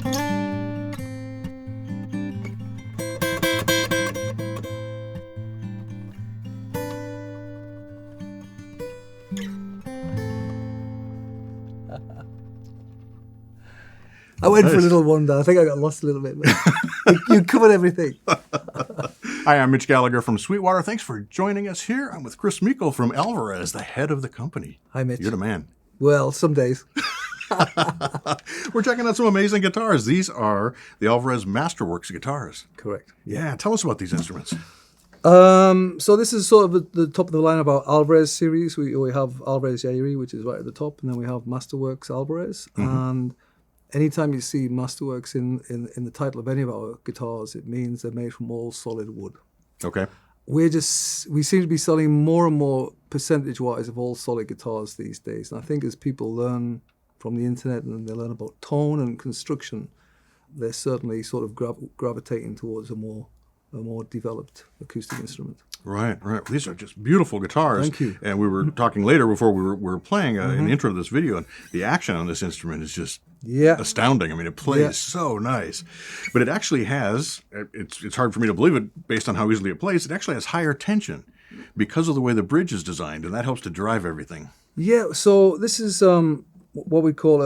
I went for a little wander. I think I got lost a little bit. But you covered everything. Hi, I'm Mitch Gallagher from Sweetwater. Thanks for joining us here. I'm with Chris Meikle from Alvarez, the head of the company. Hi, Mitch. You're the man. Well, some days. We're checking out some amazing guitars. These are the Alvarez Masterworks guitars. Correct. Yeah, tell us about these instruments. So this is sort of at the top of the line of our Alvarez series. We have Alvarez Yairi, which is right at the top, and then we have Masterworks Alvarez. And anytime you see Masterworks in the title of any of our guitars, it means they're made from all solid wood. Okay. We seem to be selling more and more percentage-wise of all solid guitars these days. And I think as people learn from the internet and they learn about tone and construction, they're certainly sort of gravitating towards a more developed acoustic instrument. Right. These are just beautiful guitars. Thank you. And we were talking later before we were playing in the intro of this video, and the action on this instrument is just astounding. I mean, it plays so nice. But it actually has, it's hard for me to believe it based on how easily it plays, it actually has higher tension because of the way the bridge is designed, and that helps to drive everything. Yeah, so this is what we call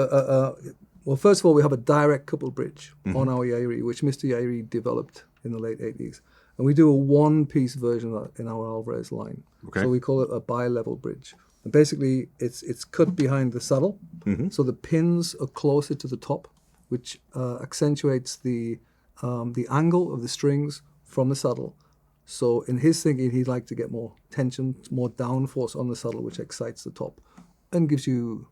well, first of all, we have a direct coupled bridge on our Yairi, which Mr. Yairi developed in the late 80s. And we do a one-piece version of that in our Alvarez line. Okay. So we call it a bi-level bridge. And basically, it's cut behind the saddle, so the pins are closer to the top, which accentuates the angle of the strings from the saddle. So in his thinking, he'd like to get more tension, more downforce on the saddle, which excites the top and gives you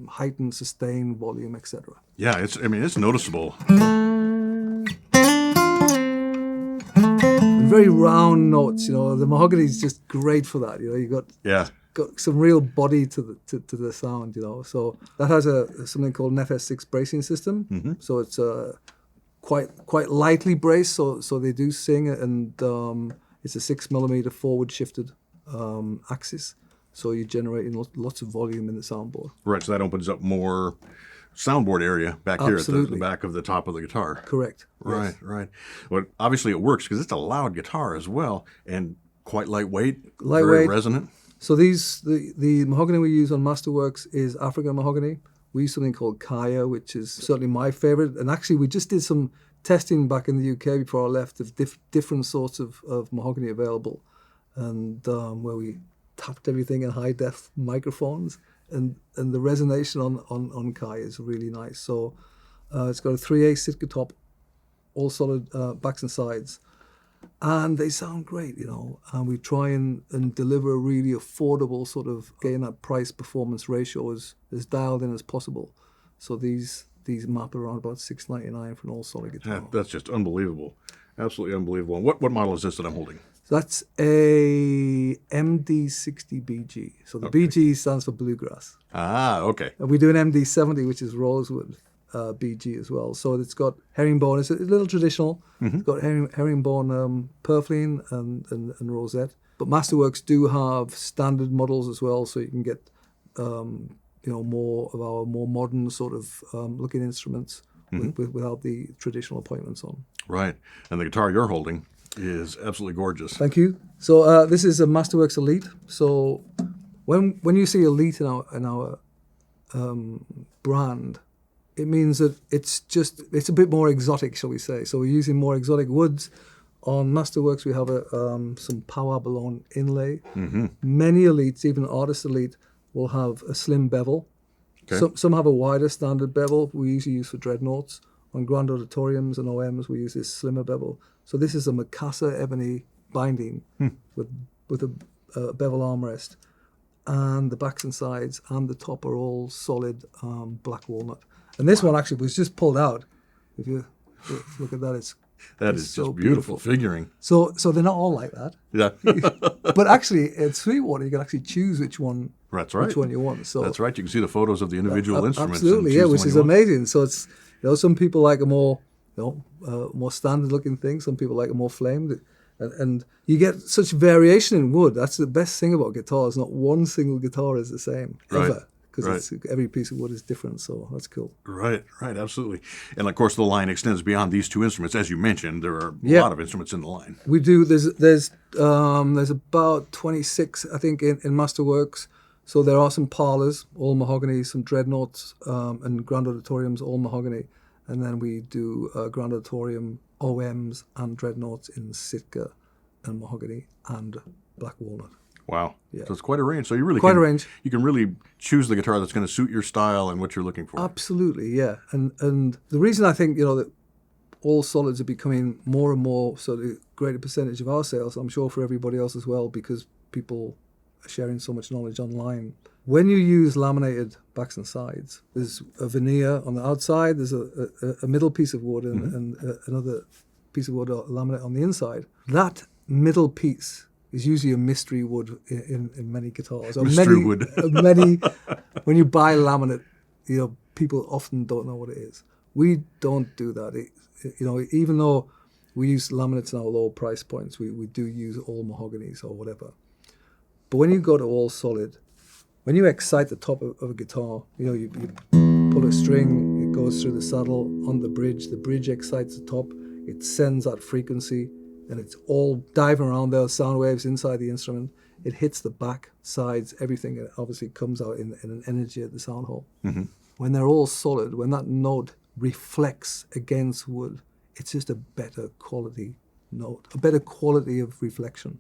heightened, sustained volume, etc. Yeah, it's noticeable. Very round notes, the mahogany is just great for that. You got some real body to the sound. So that has something called an FS6 bracing system. So it's quite lightly braced. So they do sing, and it's a 6mm forward shifted axis. So you're generating lots of volume in the soundboard. Right. So that opens up more soundboard area back here at the back of the top of the guitar. Correct. Right, yes. Right. Well, obviously it works because it's a loud guitar as well, and quite lightweight, very resonant. So the mahogany we use on Masterworks is African mahogany. We use something called Kaya, which is certainly my favorite. And actually, we just did some testing back in the UK before I left of different sorts of mahogany available, and where we tapped everything in high def microphones. And the resonation on Kai is really nice. So it's got a 3/8 Sitka top, all solid backs and sides, and they sound great, And we try and deliver a really affordable sort of getting that price performance ratio as dialed in as possible. So these map around about $699 for an all solid guitar. Yeah, that's just unbelievable, absolutely unbelievable. And what model is this that I'm holding? So that's a MD60BG. So the BG stands for bluegrass. Ah, okay. And we do an MD70, which is rosewood BG as well. So it's got herringbone. It's a little traditional. It's got herringbone purfling and rosette. But Masterworks do have standard models as well, so you can get more of our more modern sort of looking instruments without the traditional appointments on. Right. And the guitar you're holding is absolutely gorgeous. Thank you. So this is a Masterworks Elite. So when you see Elite in our brand, it means that it's a bit more exotic, shall we say. So we're using more exotic woods. On Masterworks, we have some power balloon inlay. Many Elites, even Artist Elite, will have a slim bevel. Okay. Some have a wider standard bevel we usually use for dreadnoughts. On Grand Auditoriums and OMs, we use this slimmer bevel. So this is a Mikasa ebony binding with a bevel armrest, and the backs and sides and the top are all solid black walnut. And this one actually was just pulled out. If you look at that, it's just so beautiful figuring. So they're not all like that. Yeah. But actually, at Sweetwater, you can actually choose which one. That's right. Which one you want. So that's right. You can see the photos of the individual instruments. Absolutely, yeah, which is amazing. So it's some people like a more more standard looking thing. Some people like a more flamed. And you get such variation in wood. That's the best thing about guitars. Not one single guitar is the same, ever. because every piece of wood is different. So that's cool. Right, absolutely. And of course, the line extends beyond these two instruments. As you mentioned, there are a lot of instruments in the line. We do. There's about 26, I think, in Masterworks. So there are some parlors, all mahogany, some dreadnoughts, and grand auditoriums, all mahogany. And then we do grand auditorium, OMs, and dreadnoughts in Sitka and mahogany and black walnut. Wow. Yeah. So it's quite a range. So you really a range. You can really choose the guitar that's going to suit your style and what you're looking for. Absolutely, yeah. And the reason I think, that all solids are becoming more and more sort of greater percentage of our sales, I'm sure for everybody else as well, because people are sharing so much knowledge online. When you use laminated backs and sides, there's a veneer on the outside, there's a middle piece of wood and another piece of wood or laminate on the inside. That middle piece is usually a mystery wood in many guitars. Mystery wood. When you buy laminate, people often don't know what it is. We don't do that. Even though we use laminates in our low price points, we do use all mahoganies or whatever. But when you go to all solid, when you excite the top of a guitar, you pull a string, it goes through the saddle on the bridge excites the top, it sends that frequency, and it's all diving around those sound waves inside the instrument. It hits the back, sides, everything, and it obviously comes out in an energy at the sound hole. Mm-hmm. When they're all solid, when that note reflects against wood, it's just a better quality note, a better quality of reflection,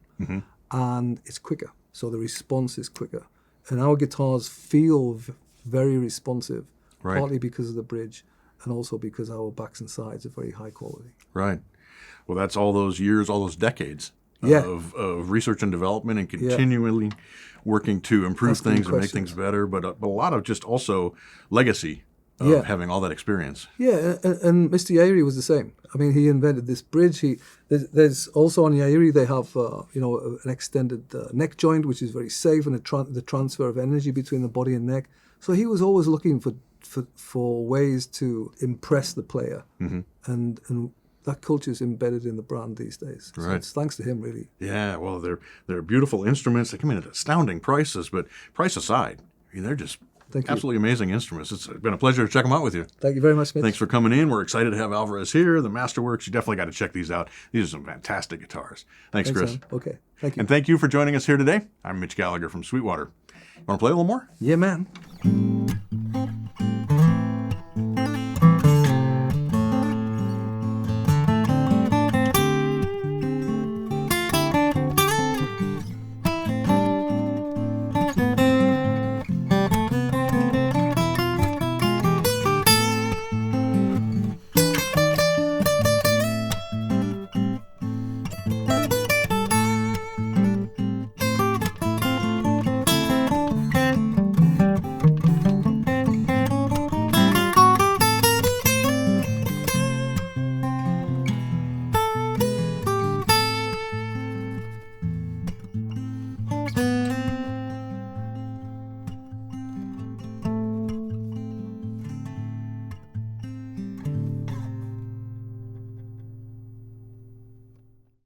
and it's quicker. So the response is quicker. And our guitars feel very responsive, partly because of the bridge and also because our backs and sides are very high quality. Right. Well, that's all those years, all those decades of research and development and continually working to improve things and make things better, but a lot of just also legacy of having all that experience. Yeah, and Mr. Yairi was the same. I mean, he invented this bridge. There's also on Yairi, they have an extended neck joint, which is very safe, and the transfer of energy between the body and neck. So he was always looking for ways to impress the player, and that culture is embedded in the brand these days. So it's thanks to him, really. Yeah, well, they're beautiful instruments. They come in at astounding prices, but price aside, I mean, they're just absolutely amazing instruments. It's been a pleasure to check them out with you. Thank you very much, Mitch. Thanks for coming in. We're excited to have Alvarez here. The Masterworks, you definitely got to check these out. These are some fantastic guitars. Thanks Chris. Sam. Okay, thank you. And thank you for joining us here today. I'm Mitch Gallagher from Sweetwater. Want to play a little more? Yeah, man.